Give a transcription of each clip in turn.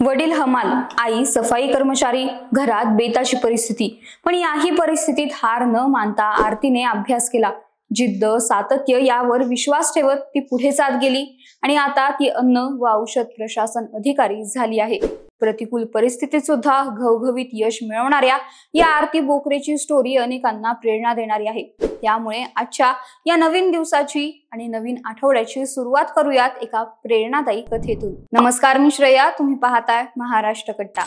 वडील हमाल, आई सफाई कर्मचारी, घरात बेताची परिस्थिती। पण याही परिस्थितीत हार न मानता आरतीने अभ्यास केला, जिद्द, सातत्य यावर विश्वास ठेवत ती पुढे जात गेली आणि आता ती अन्न व औषध प्रशासन अधिकारी झाली आहे। प्रतिकूल परिस्थितीत सुद्धा घवघवीत यश मिळवणाऱ्या या आरती बोकरेची स्टोरी अनेकांना प्रेरणा देणारी आहे। त्यामुळे आजच्या या नवीन दिवसाची आणि नवीन आठवड्याची सुरुवात करूयात एका प्रेरणादायी कथेतून। नमस्कार, मी श्रेया, तुम्ही पाहताय महाराष्ट्र कट्टा।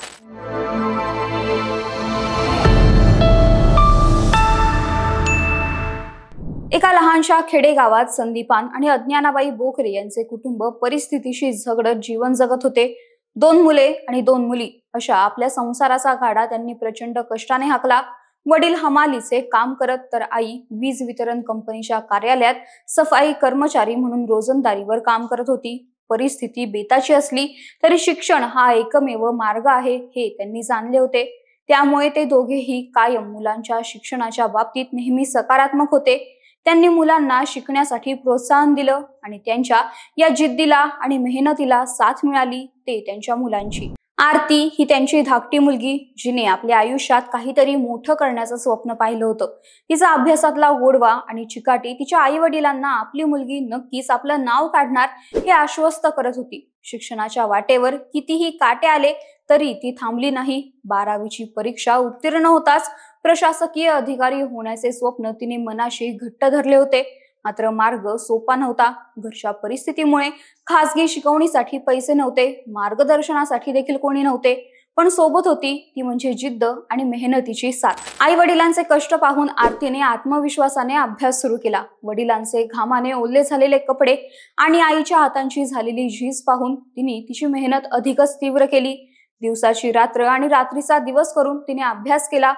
एका लहानशा खेडेगावात संदीपान आणि अज्ञानाबाई बोकरे यांचे कुटुंब परिस्थितीशी झगडत जीवन जगत होते। 2 मुले आणि 2 मुली अशा आपल्या संसाराचा गाडा त्यांनी प्रचंड कष्टाने हाकला। वडील हमालीचे काम करत तर आई वीज वितरण कंपनीच्या कार्यालयात सफाई कर्मचारी म्हणून रोजंदारीवर काम करत होती। परिस्थिती बेताची असली तरी शिक्षण हा एकमेव मार्ग आहे हे त्यांनी जाणले होते। त्यामुळे ते दोघेही कायम मुलांच्या शिक्षणाच्या बाबतीत नेहमी सकारात्मक होते। त्यांनी मुलांना शिकण्यासाठी प्रोत्साहन दिलं आणि त्यांच्या या जिद्दीला आणि मेहनतीला साथ मिळाली ते त्यांच्या मुलांची। आरती ही त्यांची धाकटी मुलगी, जिने आपल्या आयुष्यात काहीतरी मोठं करण्याचं स्वप्न पाहिलं होतं। तिचा अभ्यासातला गोडवा आणि चिकाटी तिच्या आई वडिलांना आपली मुलगी नक्कीच आपलं नाव काढणार हे आश्वस्त करत होती। शिक्षणाच्या वाटेवर कितीही काटे आले तरी ती थांबली नाही। 12वीची परीक्षा उत्तीर्ण होताच प्रशासकीय अधिकारी होण्याचे स्वप्न तिने मनाशी घट्ट धरले होते। मात्र मार्ग सोपा नव्हता। घरच्या परिस्थितीमुळे खासगी शिकवणीसाठी पैसे नव्हते, मार्गदर्शनासाठी देखील कोणी नव्हते, पण सोबत होती ती म्हणजे जिद्द आणि मेहनतीची साथ। आई वडिलांचे कष्ट पाहून आरतीने आत्मविश्वासाने अभ्यास सुरू केला। वडिलांचे घामाने ओले झालेले कपडे आणि आईच्या हातांची झालेली झीज पाहून तिने तिची मेहनत अधिकच तीव्र केली। दिवसाची रात्र आणि रात्रीचा दिवस करून तिने अभ्यास केला।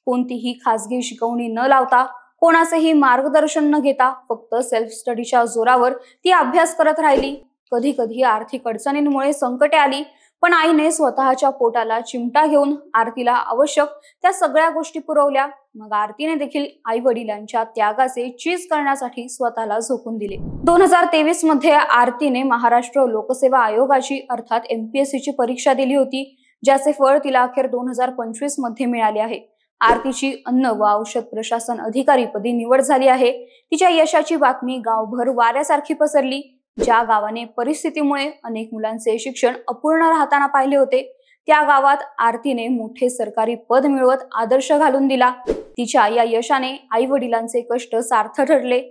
कोणतीही खासगी शिकवणी न लावता, कोणाचेही मार्गदर्शन न घेता फक्त सेल्फ स्टडीच्या जोरावर ती अभ्यास करत राहिली। कधी कधी आर्थिक अडचणींमुळे संकटे आली, पण आईने स्वतःच्या पोटाला चिमटा घेऊन आरतीला आवश्यक त्या सगळ्या गोष्टी पुरवल्या। मग आरतीने देखील आई वडिलांच्या त्यागाचे चीज करण्यासाठी स्वतःला झोकून दिले। 2023 मध्ये आरतीने महाराष्ट्र लोकसेवा आयोगाची अर्थात MPSC ची परीक्षा दिली होती, ज्याचे फळ तिला अखेर 2025 मध्ये मिळाले आहे। आरतीची अन्न व औषध प्रशासन अधिकारी पदी निवड झाली आहे। तिच्या यशाची बातमी गावभर वाऱ्यासारखी पसरली। ज्या गावाने परिस्थितीमुळे अनेक मुलांचे शिक्षण अपूर्ण राहताना पाहिले होते, त्या गावात आरतीने मोठे सरकारी पद मिळवत आदर्श घालून दिला। तिच्या या यशाने आई वडिलांचे कष्ट सार्थ ठरले।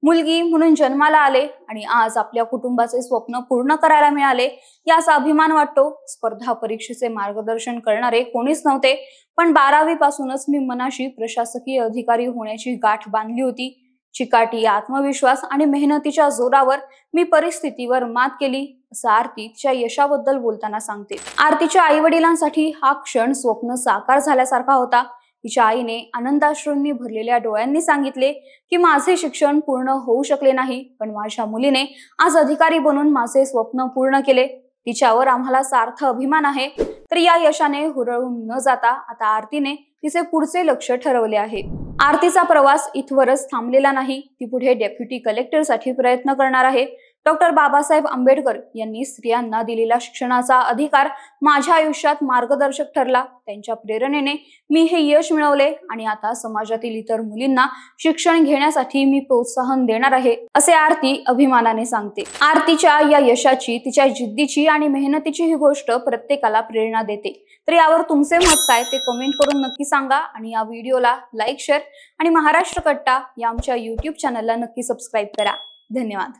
मुलगी म्हणून जन्माला आले आणि आज आपल्या कुटुंबाचे स्वप्न पूर्ण करायला मिळाले याचा अभिमान वाटतो। स्पर्धा परीक्षेचे मार्गदर्शन करणारे कोणीच नव्हते, पण 12वी पासूनच मी मनाशी प्रशासकीय अधिकारी होण्याची गाठ बांधली होती। चिकाटी, आत्मविश्वास आणि मेहनतीच्या जोरावर मी परिस्थितीवर मात केली, असं आरती तिच्या यशाबद्दल बोलताना सांगते। आरतीच्या आई वडिलांसाठी हा क्षण स्वप्न साकार झाल्यासारखा होता। तिच्या आईने आनंदाश्रूंनी भरलेल्या डोळ्यांनी सांगितले की माझे शिक्षण पूर्ण होऊ शकले नाही, पण माझ्या मुलीने आज अधिकारी बनून माझे स्वप्न पूर्ण केले। तिच्यावर आम्हाला सार्थ अभिमान आहे। तर या यशाने हुरळून न जाता आता आरतीने तिचे पुढचे लक्ष ठरवले आहे। आरतीचा प्रवास इथवरच थांबलेला नाही, ती पुढे डेप्युटी कलेक्टरसाठी प्रयत्न करणार आहे। डॉक्टर बाबासाहेब आंबेडकर यांनी स्त्रियांना दिलेला शिक्षणाचा अधिकार माझ्या आयुष्यात मार्गदर्शक ठरला। त्यांच्या प्रेरणेने मी हे यश मिळवले आणि आता समाजातील इतर मुलींना शिक्षण घेण्यासाठी मी प्रोत्साहन देणार आहे, असे आरती अभिमानाने सांगते। आरतीच्या या यशाची, तिच्या जिद्दीची आणि मेहनतीची ही गोष्ट प्रत्येकाला प्रेरणा देते। तर यावर तुमचे मत काय ते कमेंट करून नक्की सांगा आणि या व्हिडिओला लाईक, शेअर आणि महाराष्ट्र कट्टा या आमच्या YouTube चॅनलला नक्की सबस्क्राईब करा। धन्यवाद।